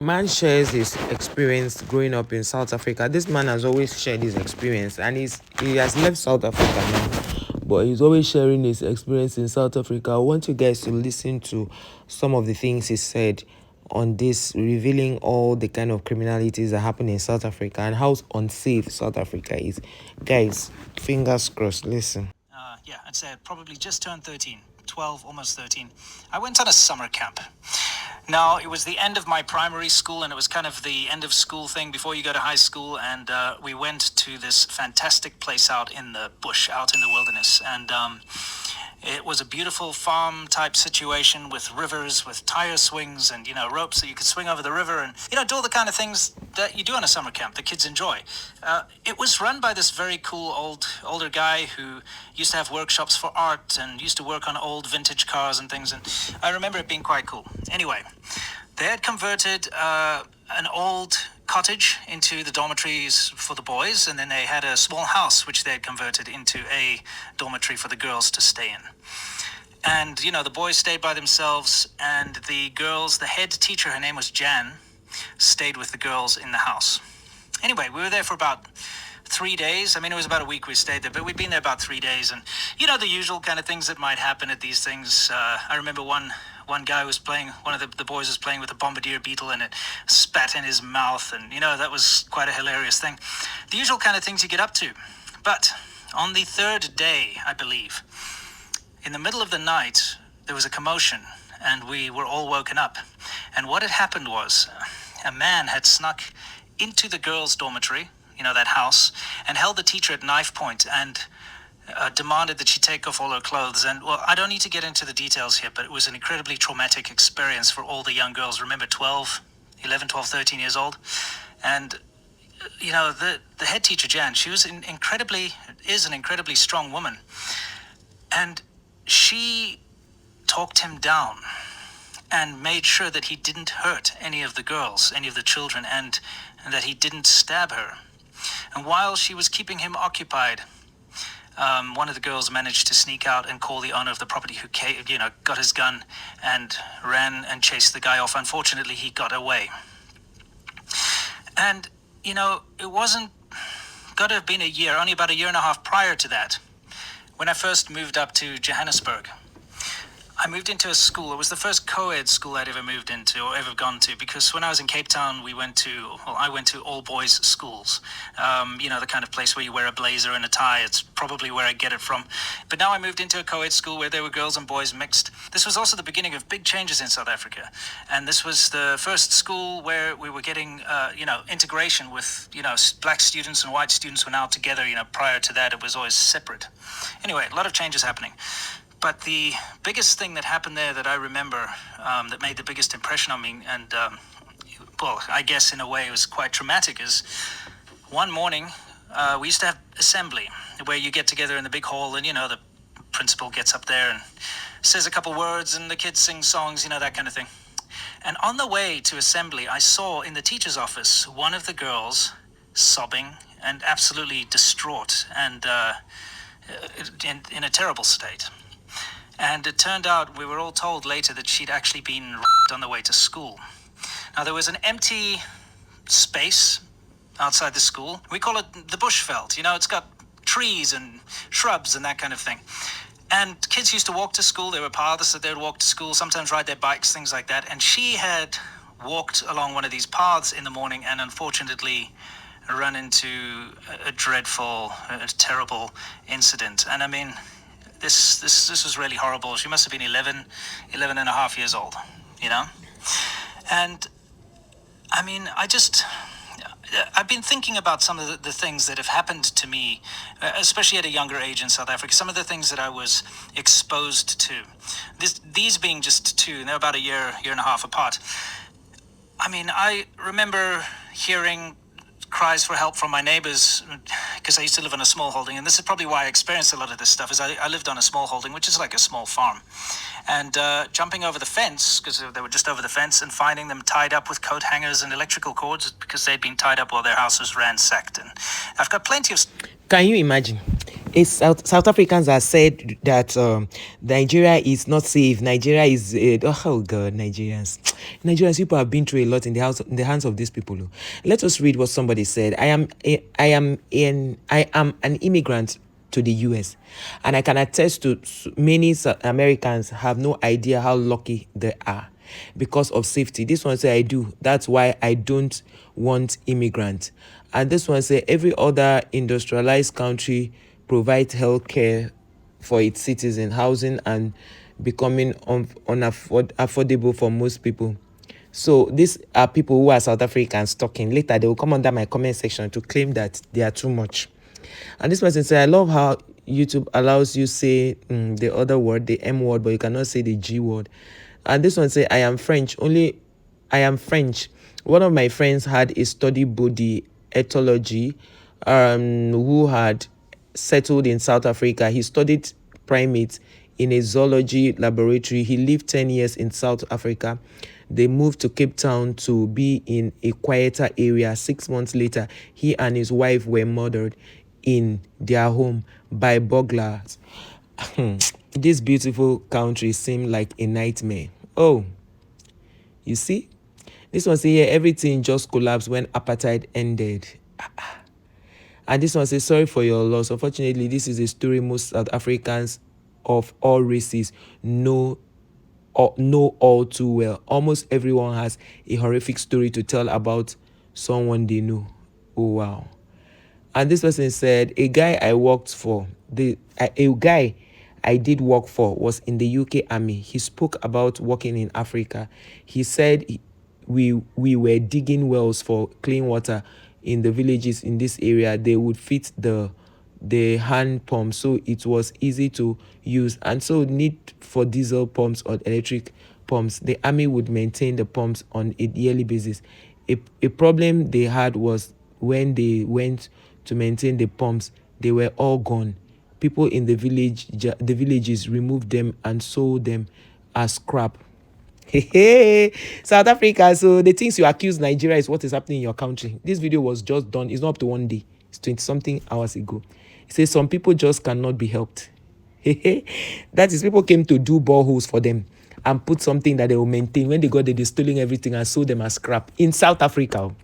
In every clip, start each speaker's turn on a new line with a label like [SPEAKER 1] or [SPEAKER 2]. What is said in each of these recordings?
[SPEAKER 1] Man shares his experience growing up in South Africa. This man has always shared his experience, and he has left South Africa now, but he's always sharing his experience in South Africa. I want you guys to listen to some of the things he said on this, revealing all the kind of criminalities that happen in South Africa and how unsafe South Africa is. Guys, fingers crossed. Listen.
[SPEAKER 2] Yeah, I'd say I probably just turned 13, 12, almost 13. I went on a summer camp. Now, it was the end of my primary school, and it was kind of the end of school thing before you go to high school. And we went to this fantastic place out in the bush, out in the wilderness. And it was a beautiful farm type situation with rivers, with tire swings and, ropes that you could swing over the river and, do all the kind of things that you do on a summer camp that kids enjoy. It was run by this very cool older guy who used to have workshops for art and used to work on old vintage cars and things. And I remember it being quite cool. Anyway, they had converted an old cottage into the dormitories for the boys, and then they had a small house which they had converted into a dormitory for the girls to stay in. And, the boys stayed by themselves, and the girls, the head teacher, her name was Jan, stayed with the girls in the house. Anyway, we were there for about 3 days. I mean, it was about a week we stayed there, but we'd been there about 3 days, and, the usual kind of things that might happen at these things. I remember one guy was playing, one of the boys was playing with a bombardier beetle, and it spat in his mouth, and that was quite a hilarious thing. The usual kind of things you get up to. But on the third day, I believe, in the middle of the night, there was a commotion, and we were all woken up. And what had happened was, a man had snuck into the girls' dormitory, that house, and held the teacher at knife point and demanded that she take off all her clothes. And, well, I don't need to get into the details here, but it was an incredibly traumatic experience for all the young girls. Remember, 11, 12, 13 years old. And, the head teacher, Jan, she was an incredibly strong woman. And she talked him down and made sure that he didn't hurt any of the girls, any of the children, and that he didn't stab her. And while she was keeping him occupied, one of the girls managed to sneak out and call the owner of the property, who got his gun and ran and chased the guy off. Unfortunately, he got away. And, it wasn't got to have been a year, only about a year and a half prior to that, when I first moved up to Johannesburg. I moved into a school. It was the first co-ed school I'd ever moved into or ever gone to, because when I was in Cape Town, I went to all boys schools. The kind of place where you wear a blazer and a tie. It's probably where I get it from. But now I moved into a co-ed school where there were girls and boys mixed. This was also the beginning of big changes in South Africa. And this was the first school where we were getting, integration with, black students and white students were now together. Prior to that, it was always separate. Anyway, a lot of changes happening. But the biggest thing that happened there that I remember, that made the biggest impression on me, and, I guess in a way it was quite traumatic, is one morning we used to have assembly where you get together in the big hall, and, the principal gets up there and says a couple words, and the kids sing songs, that kind of thing. And on the way to assembly, I saw in the teacher's office one of the girls sobbing and absolutely distraught and in a terrible state. And it turned out, we were all told later, that she'd actually been raped on the way to school. Now, there was an empty space outside the school. We call it the Bushveld. It's got trees and shrubs and that kind of thing. And kids used to walk to school. There were paths that they would walk to school, sometimes ride their bikes, things like that. And she had walked along one of these paths in the morning and unfortunately run into a dreadful, terrible incident. And I mean, this was really horrible. She must have been 11 and a half years old, And, I mean, I've been thinking about some of the things that have happened to me, especially at a younger age in South Africa, some of the things that I was exposed to. These being just two, and they're about a year and a half apart. I mean, I remember hearing cries for help from my neighbors, because I used to live on a small holding, and this is probably why I experienced a lot of this stuff, is I lived on a small holding, which is like a small farm, and jumping over the fence, because they were just over the fence, and finding them tied up with coat hangers and electrical cords because they'd been tied up while their house was ransacked. And I've got plenty of...
[SPEAKER 1] Can you imagine? South Africans have said that Nigeria is not safe. Nigeria is oh god, Nigerians people have been through a lot in the hands of these people. Oh. Let us read what somebody said. I am an immigrant to the US, and I can attest to many Americans have no idea how lucky they are because of safety. This one say I do. That's why I don't want immigrants. And this one say every other industrialized country provides health care for its citizens, housing and becoming affordable for most people. So these are people who are South Africans talking. Later they will come under my comment section to claim that they are too much. And this person said, I love how YouTube allows you say the other word, the M word, but you cannot say the G word. And this one say, I am French. One of my friends had a study body ethology who had settled in South Africa. He studied primates in a zoology laboratory. He lived 10 years in South Africa. They moved to Cape Town to be in a quieter area. 6 months later, he and his wife were murdered in their home by burglars. This beautiful country seemed like a nightmare. Oh, you see? This one say, yeah, everything just collapsed when apartheid ended. And this one says, sorry for your loss. Unfortunately, this is a story most South Africans of all races know all too well. Almost everyone has a horrific story to tell about someone they know. Oh, wow. And this person said, a guy I did work for was in the UK Army. He spoke about working in Africa. He said we were digging wells for clean water in the villages in this area. They would fit the hand pump, so it was easy to use, and so need for diesel pumps or electric pumps. The army would maintain the pumps on a yearly basis. A problem they had was when they went to maintain the pumps, they were all gone. People in the villages removed them and sold them as scrap. Hey, South Africa. So the things you accuse Nigeria is what is happening in your country. This video was just done. It's not up to 1 day. It's 20 something hours ago. It says some people just cannot be helped. That is, people came to do boreholes for them and put something that they will maintain. When they got there, they stealing everything and sold them as scrap in South Africa.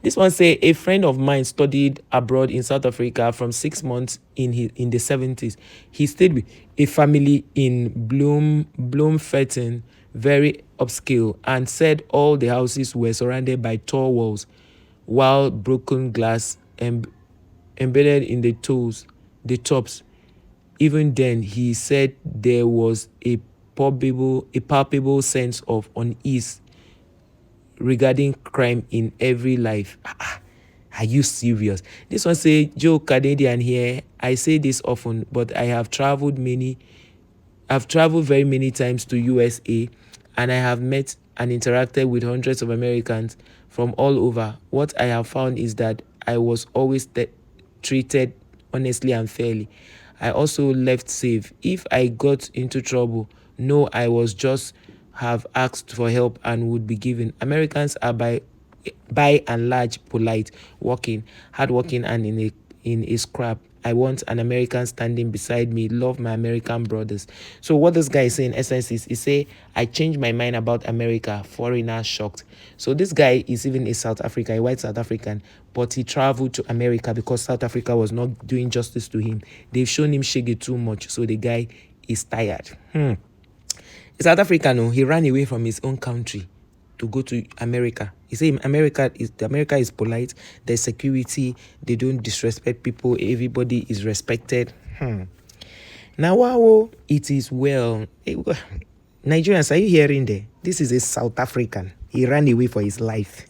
[SPEAKER 1] This one say a friend of mine studied abroad in South Africa from 6 months in the 70s. He stayed with a family in Bloemfontein, very upscale, and said all the houses were surrounded by tall walls, while broken glass embedded in the tops. Even then, he said there was a palpable sense of unease regarding crime in every life. Are you serious? This one say, Joe Canadian here. I say this often, but I have traveled very many times to USA, and I have met and interacted with hundreds of Americans from all over. What I have found is that I was always treated honestly and fairly. I also left safe. If I got into trouble, no, I was just have asked for help and would be given. Americans are by and large polite, hardworking, and in a scrap. I want an American standing beside me. Love my American brothers. So what this guy is saying in essence is, he say, I changed my mind about America. Foreigners shocked. So this guy is even a South African, a white South African, but he traveled to America because South Africa was not doing justice to him. They've shown him shaggy too much, so the guy is tired. South Africa, no, he ran away from his own country to go to America. He said America is polite, there's security, they don't disrespect people, everybody is respected. Now, wow, it is well. Nigerians, are you hearing there? This is a South African. He ran away for his life.